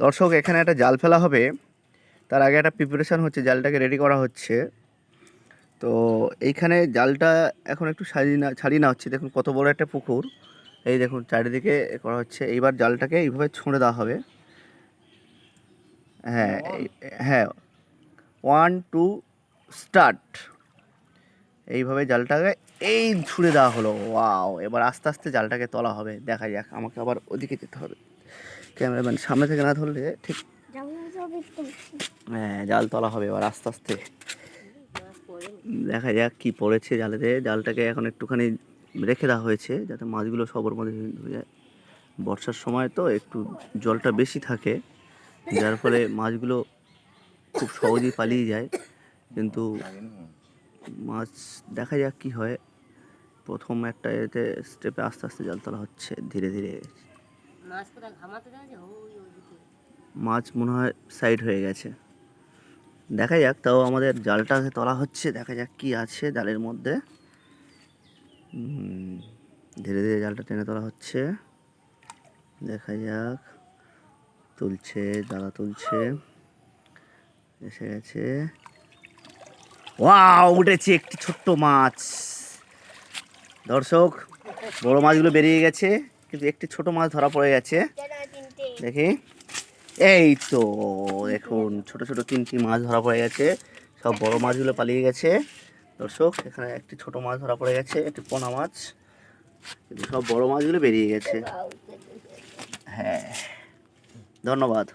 দর্শক, এখানে একটা জাল ফেলা হবে, তার আগে একটা প্রিপারেশান হচ্ছে, জালটাকে রেডি করা হচ্ছে। তো এইখানে জালটা এখন একটু ছাড়িয়ে না হচ্ছে। দেখুন কত বড় একটা পুকুর, এই দেখুন চারিদিকে করা হচ্ছে। এইবার জালটাকে এইভাবে ছুঁড়ে দেওয়া হবে। হ্যাঁ হ্যাঁ, 1 2 স্টার্ট। এইভাবে জালটাকে এই ছুঁড়ে দেওয়া হলো। ওয়াও! এবার আস্তে আস্তে জালটাকে তোলা হবে। দেখা যাক, আমাকে আবার ওদিকে যেতে হবে, ক্যামেরাম্যান সামনে থেকে না ধরলে ঠিক। হ্যাঁ, জাল তোলা হবে এবার আস্তে আস্তে। দেখা যাক কি পড়েছে জালেতে। জালটাকে এখন একটুখানি রেখে দেওয়া হয়েছে যাতে মাছগুলো সবর মধ্যে হয়ে যায়। বর্ষার সময় তো একটু জলটা বেশি থাকে, যার ফলে মাছগুলো খুব সহজেই পালিয়ে যায়। কিন্তু মাছ দেখা যাক কি হয়। প্রথম একটা এতে স্টেপে আস্তে আস্তে জাল তোলা হচ্ছে ধীরে ধীরে। মাছ মনে হয় সাইড হয়ে গেছে। দেখা যাক, তাও আমাদের জালটাকে তোলা হচ্ছে। দেখা যাক কি আছে জালের মধ্যে। ধীরে ধীরে জালটা টেনে তোলা হচ্ছে। দেখা যাক, তুলছে, দাদা তুলছে, এসে গেছে। ওয়াও! উঠেছে একটি ছোট্ট মাছ। দর্শক, বড় মাছগুলো বেরিয়ে গেছে, কিন্তু একটি ছোট মাছ ধরা পড়ে গেছে। দেখি, এই তো দেখুন ছোট ছোট 3টি মাছ ধরা পড়ে গেছে। সব বড় মাছগুলো পালিয়ে গেছে। দর্শক, এখানে একটি ছোট মাছ ধরা পড়ে গেছে, একটি পোনা মাছ, কিন্তু সব বড় মাছগুলো বেরিয়ে গেছে। হ্যাঁ, ধন্যবাদ।